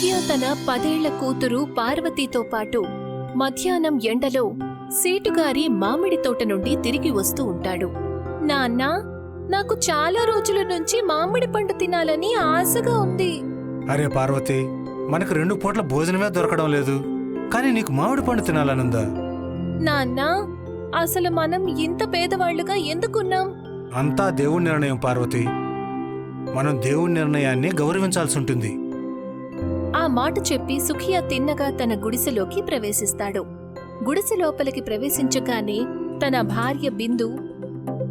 సుఖియా తన 10 ఏళ్ల కూతురు పార్వతీతో పాటు మధ్యాహ్నం ఎండలో సేటుగారి మామిడి తోట నుండి తిరిగి వస్తూ ఉంటాడు. నాన్నా, నాకు చాలా రోజుల నుంచి మామిడి పండు తినాలని ఆశగా ఉంది. అరే పార్వతి, మనకు 2 పూట్ల భోజనమే దొరకడం లేదు, కానీ నీకు మామిడి పండు తినాలనుందా? నాన్నా, అసలు మనం ఇంత పేదవాళ్లుగా ఎందుకున్నాం? అంతా దేవుడి నిర్ణయం పార్వతి. మనం దేవుడి నిర్ణయాన్ని గౌరవించాల్సి ఉంటుంది. ఆ మాట చెప్పి సుఖియా తిన్నగా తన గుడిసెలోకి ప్రవేశిస్తాడు. గుడిసె లోపలికి ప్రవేశించగానే తన భార్య బిందు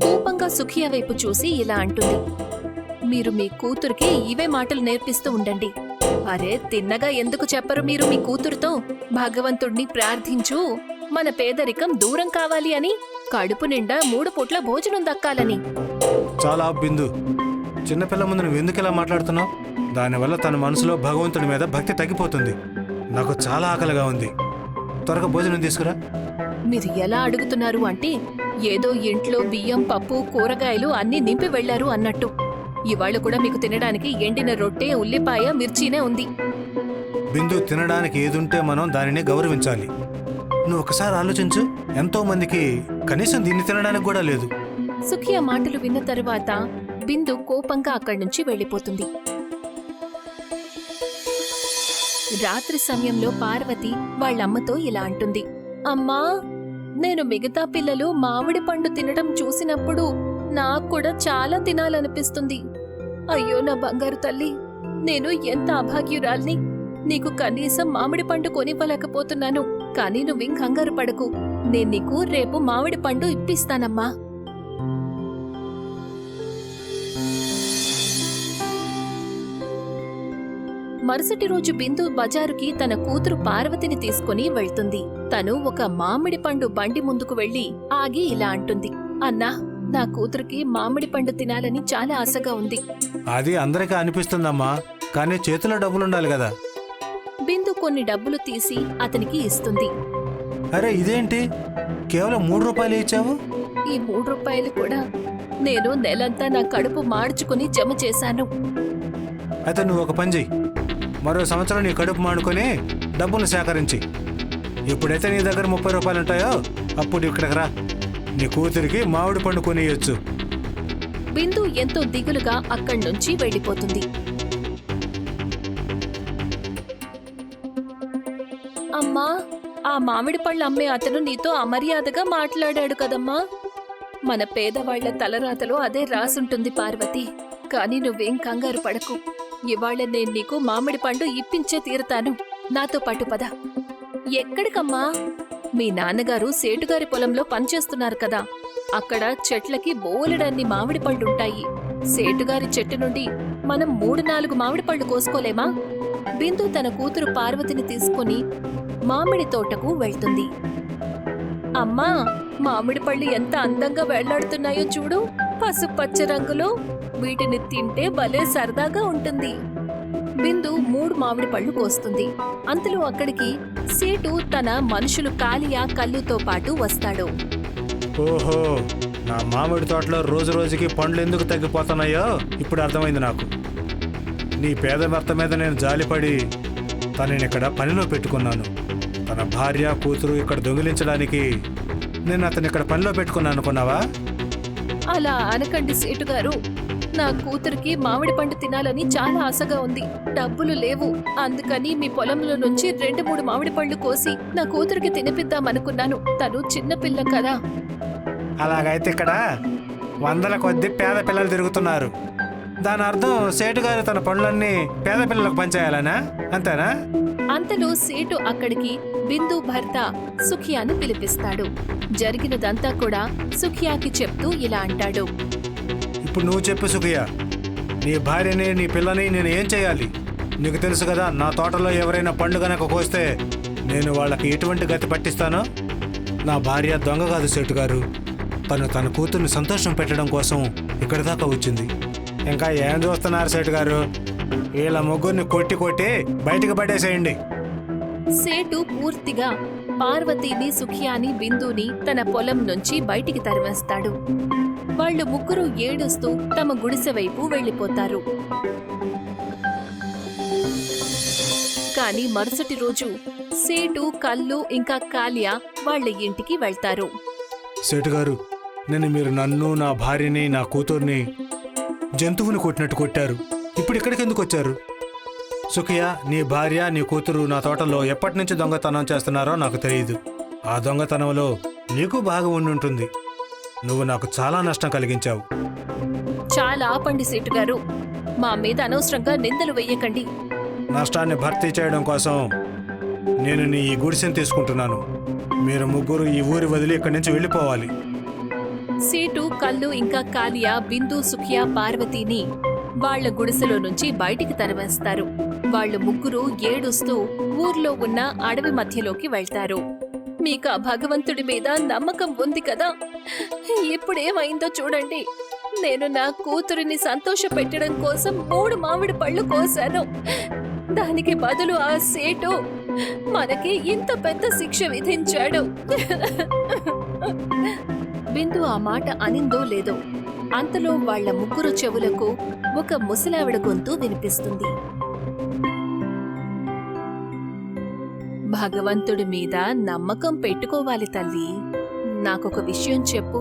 కోపంగా సుఖియా వైపు చూసి ఇలా అంటుంది, మీరు మీ కూతురికి ఇవే మాటలు నేర్పిస్తూ ఉండండి. అరే, తిన్నగా ఎందుకు చెప్పరు మీరు మీ కూతురుతో? భగవంతుణ్ణి ప్రార్థించు, మన పేదరికం దూరం కావాలి అని, కడుపు నిండా 3 పూట్ల భోజనం దక్కాలని. చాలా బిందు, చిన్నపిల్ల ముందు నువ్వు ఎందుకు ఇలా మాట్లాడుతున్నావు? దానివల్ల తన మనసులో భగవంతుడి మీద భక్తి తగ్గిపోతుంది. నాకు చాలా ఆకలిగా ఉంది, త్వరగా భోజనం తీసుకురా. మీరు ఎలా అడుగుతున్నారు అంటే ఏదో ఇంట్లో బియ్యం, పప్పు, కూరగాయలు అన్నీ నింపి వెళ్లారు అన్నట్టు. ఇవాళ కూడా మీకు తినడానికి ఎండిన రొట్టె, ఉల్లిపాయ, మిర్చీనే ఉంది. బిందు, తినడానికి ఏదుంటే మనం దానిని గౌరవించాలి. నువ్వు ఒకసారి ఆలోచించు, ఎంతో మందికి కనీసం దీన్ని తినడానికి కూడా లేదు. సుఖియా మాటలు విన్న తరువాత బిందు కోపంగా అక్కడి నుంచి వెళ్లిపోతుంది. రాత్రి సమయంలో పార్వతి వాళ్ళమ్మతో ఇలా అంటుంది, అమ్మా, నేను మిగతా పిల్లలు మామిడి పండు తినడం చూసినప్పుడు నాకు కూడా చాలా తినాలనిపిస్తుంది. అయ్యో నా బంగారు తల్లి, నేను ఎంత అభాగ్యురాల్ని. నీకు కనీసం మామిడి పండు కొనివ్వలేకపోతున్నాను. కానీ నువ్వేం కంగారు పడకు, నేను నీకు రేపు మామిడి పండు ఇప్పిస్తానమ్మా. మరుసటి రోజు బిందు బజారుకి తన కూతురు పార్వతిని తీసుకుని వెళ్తుంది. తను ఒక మామిడి పండు బండి ముందుకు వెళ్లి ఆగి ఇలా అంటుంది, అన్నా, నా కూతురికి మామిడి పండు తినాలని చాలా ఆశగా ఉంది. అది అందరికీ అనిపిస్తుందమ్మా, కానీ చేతిలో డబ్బులుండాలి కదా. బిందు కొన్ని డబ్బులు తీసి అతనికి ఇస్తుంది. అరే, ఇదేంటి కేవలం 3 రూపాయలు ఇచ్చావు? ఈ 3 రూపాయలు కూడా నేను నెలంతా నా కడుపు మార్చుకుని జమ చేశాను. అయితే నువ్వు ఒక పని చెయ్యి, మరో సంవత్సరం నీ కడుపు మాడుకొని డబ్బులు సేకరించి, ఎప్పుడైతే నీ దగ్గర 30 రూపాయలు ఉంటాయో అప్పుడు ఇక్కడికి రా, నీ కూతురికి మామిడి పండు కొనియొచ్చు. బిందు ఎంతో దిగులుగా అక్కడి నుంచి వెళ్లిపోతుంది. అమ్మా, ఆ మామిడి పళ్ళు అమ్మే అతను నీతో అమర్యాదగా మాట్లాడాడు కదమ్మా. మన పేదవాళ్ల తలరాతలో అదే రాసుంటుంది పార్వతి. కానీ నువ్వేం కంగారు పడకు, ఇవాళ నేను నీకు మామిడి పండు ఇప్పించే తీరుతాను. నాతో పాటు పద. ఎక్కడికమ్మా? మీ నాన్నగారు సేటుగారి పొలంలో పనిచేస్తున్నారు కదా, అక్కడ చెట్లకి బోలెడన్ని మామిడి పళ్ళుంటాయి. సేటుగారి చెట్టు నుండి మనం 3-4 మామిడి పళ్ళు కోసుకోలేమా? బిందు తన కూతురు పార్వతిని తీసుకుని మామిడి తోటకు వెళ్తుంది. అమ్మా, మామిడి పళ్ళు ఎంత అందంగా వేళ్లాడుతున్నాయో చూడు, పసుపచ్చ రంగులో. వీటిని తింటే భలే సరదాగా ఉంటుంది. బిందు 3 మామిడి పళ్ళు కోస్తుంది. అంతలో అక్కడికి సేటు తన మనుషులు కాలియా, కల్లుతో పాటు వస్తాడు. ఓహో, నా మామిడి తోటలో రోజు రోజుకి పండ్లు ఎందుకు తగ్గిపోతున్నాయో ఇప్పుడు అర్థమైంది నాకు. నీ పేద భర్త మీద నేను జాలిపడి తనని ఇక్కడ పనిలో పెట్టుకున్నాను. తన భార్య, కూతురు ఇక్కడ దొంగిలించడానికి నేను అతను ఇక్కడ పనిలో పెట్టుకున్నాను అనుకున్నావా? అలా అనకండి సేటు గారు. నా కూతురికి మామిడి పండు తినాలని చాలా ఆశగా ఉంది. డబ్బులు లేవు, అందుకని మీ పొలంలో నుంచి 2-3 మామిడి పళ్ళు కోసి నా కూతురికి తినిపిద్దామనుకున్నాను. తను చిన్నపిల్ల కదా. అలాగైతే ఇక్కడ 100ల కొద్ది పేద పిల్లలు తిరుగుతున్నారు. దాని అర్థం సేటు గారు తన పనులన్నీ పేద పిల్లలకు పంచేయాలనా? అంతేనా? అంతలో సేటు అక్కడికి బిందు భర్త సుఖియాను పిలిపిస్తాడు. జరిగినదంతా కూడా సుఖియాకి చెప్తూ ఇలా అంటాడు, ఇప్పుడు నువ్వు చెప్పు సుఖియా, నీ భార్యని, నీ పిల్లని నేను ఏం చేయాలి? నీకు తెలుసు కదా, నా తోటలో ఎవరైనా పండు గనక కోస్తే నేను వాళ్ళకి ఎటువంటి గతి పట్టిస్తానో. నా భార్య దొంగ కాదు సేటు గారు, తన కూతుర్ని సంతోషం పెట్టడం కోసం ఇక్కడి దాకా వచ్చింది. ఇంకా ఏం చూస్తున్నారు సేటు గారు? వీళ్ళ ముగ్గురిని కొట్టి బయటికి పడేసేయండి. సేటు పూర్తిగా పార్వతిని, సుఖియాని, బిందుని తన పొలం నుంచి బయటికి తరివేస్తాడు. వాళ్ళు ముగ్గురు ఏడుస్తూ తమ గుడిసె వైపు వెళ్లిపోతారు. కానీ మరుసటి రోజు సేటు కల్లు ఇంకా కాలియా వాళ్ళ ఇంటికి వెళ్తారు. సేటు గారు, మీరు నన్ను, నా భార్యని, నా కూతుర్ని జంతువుని కొట్టినట్టు కొట్టారు. ఇప్పుడు ఇక్కడికి ఎందుకు వచ్చారు? సుఖియ, నీ భార్య, నీ కూతురు నా తోటలో ఎప్పటి నుంచి దొంగతనం చేస్తున్నారో నాకు తెలియదు. ఆ దొంగతనంలో నీకు భాగం ఉండుంటుంది. నువ్వు నాకు చాలా నష్టం కలిగించావు. చాలా ఆపండి సేటు గారు, మా మీద అనవసరంగా నిందలు వెయ్యకండి. నష్టాన్ని భర్తీ చేయడం కోసం నేను నీ ఈ గుడిసెని తీసుకుంటున్నాను. మీరు ముగ్గురు ఈ ఊరి వదిలి ఇక్కడి నుంచి వెళ్ళిపోవాలి. సేటు కల్లు ఇంకా కాలియా బిందు, సుఖియా, పార్వతిని వాళ్ల గుడిసెలో నుంచి బయటికి తరివేస్తారు. వాళ్ళు ముగ్గురు ఏడుస్తూ ఊర్లో ఉన్న అడవి మధ్యలోకి వెళ్తారు. మీకు ఆ భగవంతుడి మీద నమ్మకం ఉంది కదా? ఇప్పుడేమైందో చూడండి. నేను నా కూతురిని సంతోష పెట్టడం కోసం 3 మామిడి పళ్ళు కోసాను. దానికి బదులు ఆ సేటు మనకి ఇంత పెద్ద శిక్ష విధించాడు. బిందు ఆ మాట అనిందో లేదో, అంతలో వాళ్ల ముగ్గురు చెవులకు ఒక ముసలావిడ గొంతు వినిపిస్తుంది. భగవంతుడి మీద నమ్మకం పెట్టుకోవాలి తల్లి. నాకొక విషయం చెప్పు.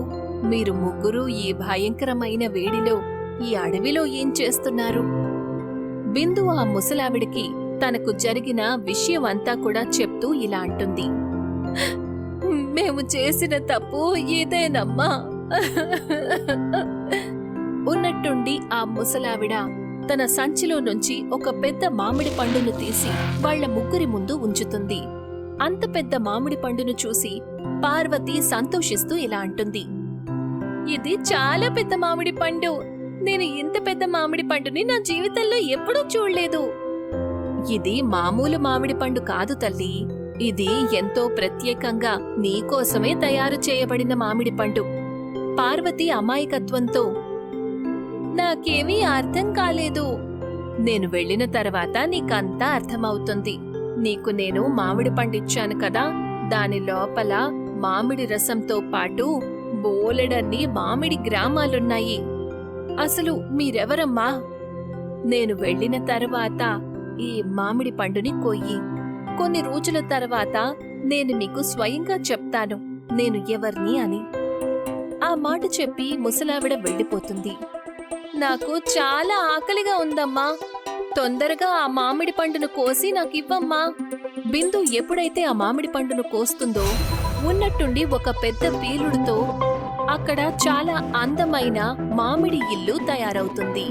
మీరు ముగ్గురు ఈ భయంకరమైన వేడిలో ఈ అడవిలో ఏం చేస్తున్నారు? బిందు ఆ ముసలావిడికి తనకు జరిగిన విషయం అంతా కూడా చెప్తూ ఇలా అంటుంది. మేము చేసిన తప్పు ఇదేనమ్మా. ఉన్నట్టుండి ఆ ముసలావిడ తన సంచిలో నుంచి ఒక పెద్ద మామిడి పండును తీసి వాళ్ల ముగ్గురి ముందు ఉంచుతుంది. అంత పెద్ద మామిడి పండును చూసి పార్వతి సంతోషిస్తూ ఇలా అంటుంది. ఇది చాలా పెద్ద మామిడి పండు. నేను ఇంత పెద్ద మామిడి పండుని నా జీవితంలో ఎప్పుడూ చూడలేదు. ఇది మామూలు మామిడి పండు కాదు తల్లి. ఇది ఎంతో ప్రత్యేకంగా నీకోసమే తయారు చేయబడిన మామిడి పండు. పార్వతి అమాయకత్వంతో, నాకేమీ అర్థం కాలేదు. నేను వెళ్ళిన తర్వాత నీకంతా అర్థమవుతుంది. నీకు నేను మామిడి పండిచ్చాను కదా, దాని లోపల మామిడి రసంతో పాటు బోలెడన్ని మామిడి గ్రామాలున్నాయి. అసలు మీరెవరమ్మా? నేను వెళ్ళిన తర్వాత ఈ మామిడి పండుని కొయ్యి. కొన్ని రోజుల తర్వాత నేను మీకు స్వయంగా చెప్తాను నేను ఎవర్ని అని. ఆ మాట చెప్పి ముసలావిడ వెళ్ళిపోతుంది. నాకు చాలా ఆకలిగా ఉందమ్మా. తొందరగా ఆ మామిడి పండును కోసి నాకివ్వమ్మా. బిందు ఎప్పుడైతే ఆ మామిడి పండును కోస్తుందో ఉన్నట్టుండి ఒక పెద్ద పీలుడుతో అక్కడ చాలా అందమైన మామిడి ఇల్లు తయారవుతుంది.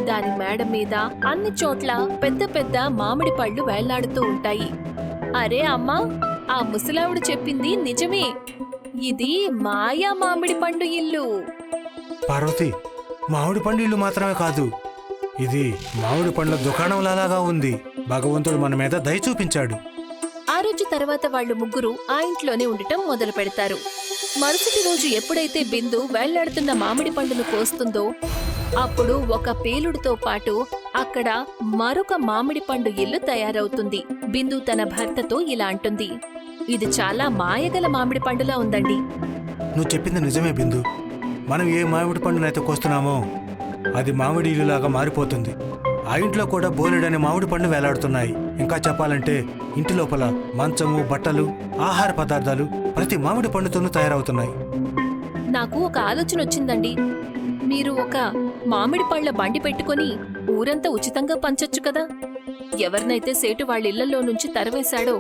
దాని మేడ మీద అన్ని చోట్ల పెద్ద పెద్ద మామిడి పళ్ళు వేళ్లాడుతూ ఉంటాయి. అరే అమ్మా, ఆ ముసలావిడ చెప్పింది నిజమే. ఇది మాయా మామిడి పండు ఇల్లు. పార్వతి, మామిడి పండు ఇల్లు మాత్రమే కాదు, ఇది మామిడి పండ్ల దుకాణంలాగా ఉంది. భగవంతుడు మన మీద దయ చూపించాడు. ఆ రోజు తర్వాత వాళ్ళు ముగ్గురు ఆ ఇంట్లోనే ఉండటం మొదలు పెడతారు. మరుసటి రోజు ఎప్పుడైతే బిందు వేళ్లాడుతున్న మామిడి పండును కోస్తుందో అప్పుడు ఒక పేలుడుతో పాటు అక్కడ మరొక మామిడి పండు ఇల్లు తయారవుతుంది. బిందు తన భర్తతో ఇలా అంటుంది. ఇది చాలా మాయగల మామిడి పండులా ఉందండి. నువ్వు చెప్పింది నిజమే బిందు. మనం ఏ మామిడి పండునైతే కోస్తున్నామో అది మామిడి ఇల్లులాగా మారిపోతుంది. ఆ ఇంట్లో కూడా బోలెడని మామిడి పండు వేలాడుతున్నాయి. ఇంకా చెప్పాలంటే ఇంటి లోపల మంచము, బట్టలు, ఆహార పదార్థాలు ప్రతి మామిడి పండుతోనూ తయారవుతున్నాయి. నాకు ఒక ఆలోచన వచ్చిందండి. మీరు ఒక మామిడి పళ్ళ బండి పెట్టుకుని ఊరంతా ఉచితంగా పంచొచ్చు కదా. ఎవరినైతే సేటు వాళ్ళ ఇళ్లలో నుంచి తరవేశాడో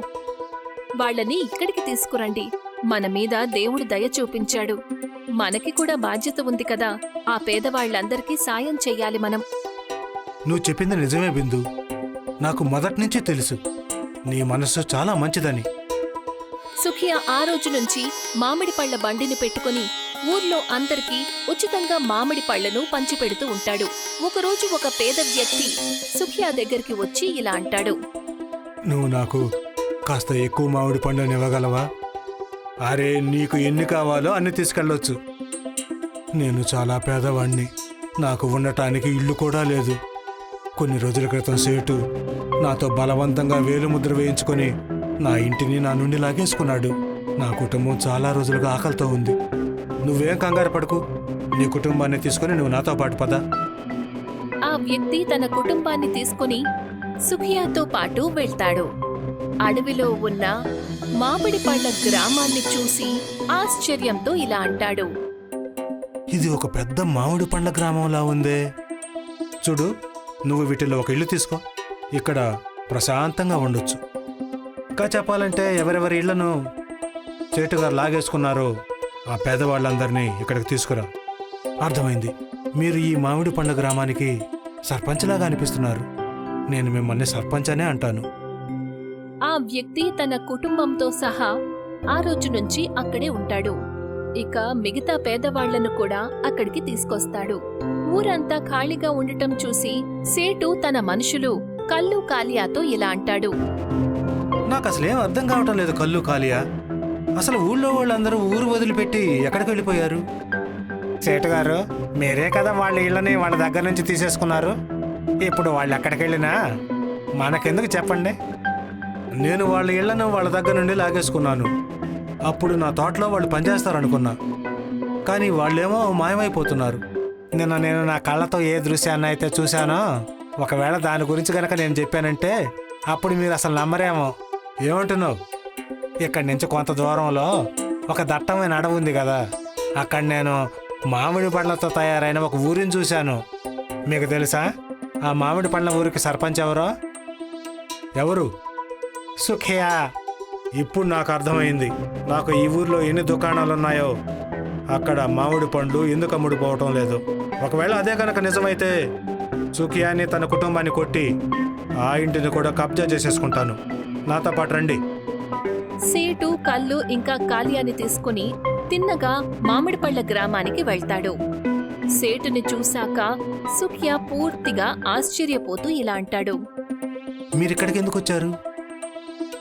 వాళ్ళని ఇక్కడికి తీసుకురండి. మన మీద దేవుడు దయ చూపించాడు. మనకి కూడా బాధ్యత ఉంది కదా. ఆ పేదవాళ్లందరికీ సాయం చెయ్యాలి మనం. నువ్వు చెప్పింది నిజమే బిందు. నాకు మొదటి నుంచి తెలుసు నీ మనసు చాలా మంచిదని. సుఖియా ఆ రోజు నుంచి మామిడి పళ్ళ బండిని పెట్టుకుని ఊర్లో అందరికీ ఉచితంగా మామిడి పళ్లను పంచిపెడుతూ ఉంటాడు. ఒకరోజు ఒక పేద వ్యక్తి సుఖియా దగ్గరికి వచ్చి ఇలా అంటాడు. నువ్వు నాకు కాస్త ఎక్కువ మామిడి పండుని ఇవ్వగలవా? అరే, నీకు ఎన్ని కావాలో అన్ని తీసుకెళ్ళొచ్చు. నేను చాలా పేదవాణ్ణి. నాకు ఉండటానికి ఇల్లు కూడా లేదు. కొన్ని రోజుల క్రితం సేటు నాతో బలవంతంగా వేలుముద్ర వేయించుకొని నా ఇంటిని నా నుండి లాగేసుకున్నాడు. నా కుటుంబం చాలా రోజులుగా ఆకలితో ఉంది. నువ్వేం కంగారు పడకు. నీ కుటుంబాన్ని తీసుకుని నువ్వు నాతో పాటు పద. ఆ వ్యక్తి తన కుటుంబాన్ని తీసుకుని సుఖియాతో పాటు వెళ్తాడు. అడవిలో ఉన్న మామిడి పళ్ళ గ్రామాన్ని చూసి ఆశ్చర్యంతో ఇలా అంటాడు. ఇది ఒక పెద్ద మామిడి పండ్ల గ్రామంలా ఉందే. చూడు, నువ్వు వీటిలో ఒక ఇల్లు తీసుకో. ఇక్కడ ప్రశాంతంగా ఉండొచ్చు. ఇంకా చెప్పాలంటే ఎవరెవరి ఇళ్లను చేటుగారు లాగేసుకున్నారో ఆ పేదవాళ్ళందరినీ ఇక్కడికి తీసుకురా. అర్థమైంది, మీరు ఈ మామిడి పండ్ల గ్రామానికి సర్పంచ్లాగా అనిపిస్తున్నారు. నేను మిమ్మల్ని సర్పంచ్ అనే అంటాను. ఆ వ్యక్తి తన కుటుంబంతో సహా ఆ రోజు నుంచి అక్కడే ఉంటాడు. ఇక మిగతా పేదవాళ్లను కూడా అక్కడికి తీసుకొస్తాడు. ఊరంతా ఖాళీగా ఉండటం చూసి సేటు తన మనుషులు కల్లు కాలియాతో ఇలా అంటాడు. నాకు అసలేం అర్థం కావటం లేదు కల్లు కాలియా. అసలు ఊళ్ళో వాళ్ళందరూ ఊరు వదిలిపెట్టి ఎక్కడికి వెళ్ళిపోయారు? సేటుగారు, మీరే కదా వాళ్ళ ఇళ్ళని వాళ్ళ దగ్గర నుంచి తీసేసుకున్నారు. ఇప్పుడు వాళ్ళు ఎక్కడికి వెళ్ళినా మనకెందుకు చెప్పండి. నేను వాళ్ళ ఇళ్లను వాళ్ళ దగ్గర నుండి లాగేసుకున్నాను. అప్పుడు నా తోటలో వాళ్ళు పనిచేస్తారనుకున్నా, కానీ వాళ్ళేమో మాయమైపోతున్నారు. నేను నా కళ్ళతో ఏ దృశ్యాన్ని అయితే చూశానో, ఒకవేళ దాని గురించి గనక నేను చెప్పానంటే అప్పుడు మీరు అసలు నమ్మరేమో. ఏమంటున్నావు? ఇక్కడి నుంచి కొంత దూరంలో ఒక దట్టమైన అడవి ఉంది కదా, అక్కడ నేను మామిడి పండ్లతో తయారైన ఒక ఊరిని చూశాను. మీకు తెలుసా ఆ మామిడి పండ్ల ఊరికి సర్పంచ్ ఎవరో? ఎవరు? సుఖియా. ఇప్పుడు నాకు అర్థమైంది. నాకు ఈ ఊర్లో ఎన్ని దుకాణాలున్నాయో అక్కడ మామిడి పండ్లు ఎందుకు అమ్ముడుపోవటం లేదు. ఒకవేళ అదే కనుక నిజమైతే సుఖియాని తన కుటుంబాన్ని కొట్టి ఆ ఇంటిని కూడా కబ్జా చేసేసుకుంటాను. నాతో పాటు రండి. సేటు కల్లు ఇంకా కాలియాని తీసుకుని తిన్నగా మామిడి పళ్ళ గ్రామానికి వెళ్తాడు. సేటుని చూశాక సుఖియా పూర్తిగా ఆశ్చర్యపోతూ ఇలా అంటాడు. మీరిక్కడికి ఎందుకు వచ్చారు?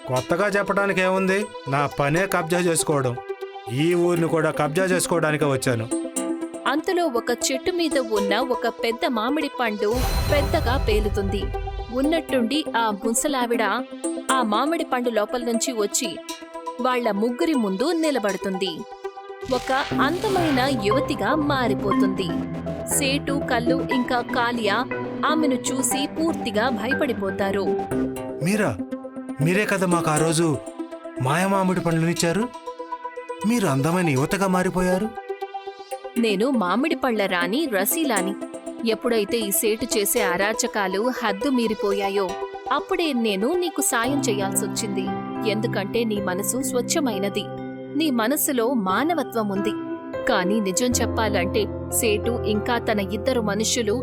కొత్తగా చెప్పడానికి ఏముంది, నా పనే కబ్జా చేసుకోవడం. ఈ ఊరిని కూడా కబ్జా చేసుకోవడానికే వచ్చాను. అంతలో ఒక చెట్టు మీద ఉన్న ఒక పెద్ద మామిడి పండు పెద్దగా పేలుతుంది. ఉన్నట్టుండి ఆ ముసలావిడ ఆ మామిడి పండు లోపల నుంచి వచ్చి వాళ్ళ ముగ్గురి ముందు నిలబడుతుంది. ఒక అందమైన యువతిగా మారిపోతుంది. సేటు కల్లు ఇంకా కాలియా ఆమెను చూసి పూర్తిగా భయపడిపోతారు. మీరే కదా మాకు ఆ రోజు మాయమామిడి పండ్లనిచ్చారు. మీరు అందమైన యువతగా మారిపోయారు. నేను మామిడి పళ్ళ రాణి రసీలాని. ఎప్పుడైతే ఈ సేటు చేసే అరాచకాలు హద్దు మీరిపోయాయో అప్పుడే నేను నీకు సాయం చేయాల్సొచ్చింది. ఎందుకంటే నీ మనసు స్వచ్ఛమైనది, నీ మనసులో మానవత్వం ఉంది. కానీ నిజం చెప్పాలంటే సేటు ఇంకా తన ఇద్దరు మనుషులు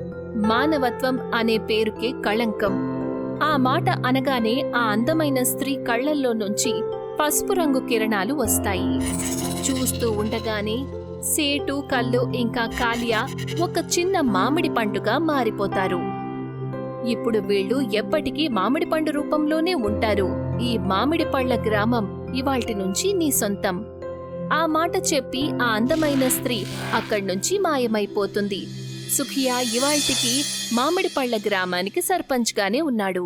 మానవత్వం అనే పేరుకే కళంకం. ఆ మాట అనగానే ఆ అందమైన స్త్రీ కళ్లల్లో నుంచి పసుపు రంగు కిరణాలు వస్తాయి. చూస్తూ ఉండగానే సేటు కల్లు ఇంకా కాలియా ఒక చిన్న మామిడి పండుగా మారిపోతారు. ఇప్పుడు వీళ్ళు ఎప్పటికీ మామిడి పండు రూపంలోనే ఉంటారు. ఈ మామిడి పళ్ళ గ్రామం ఇవాల్టి నుంచి నీ సొంతం. ఆ మాట చెప్పి ఆ అందమైన స్త్రీ అక్కడ్నుంచి మాయమైపోతుంది. సుఖియా ఇవాల్టికి మామిడి పళ్ళ గ్రామానికి సర్పంచ్గానే ఉన్నాడు.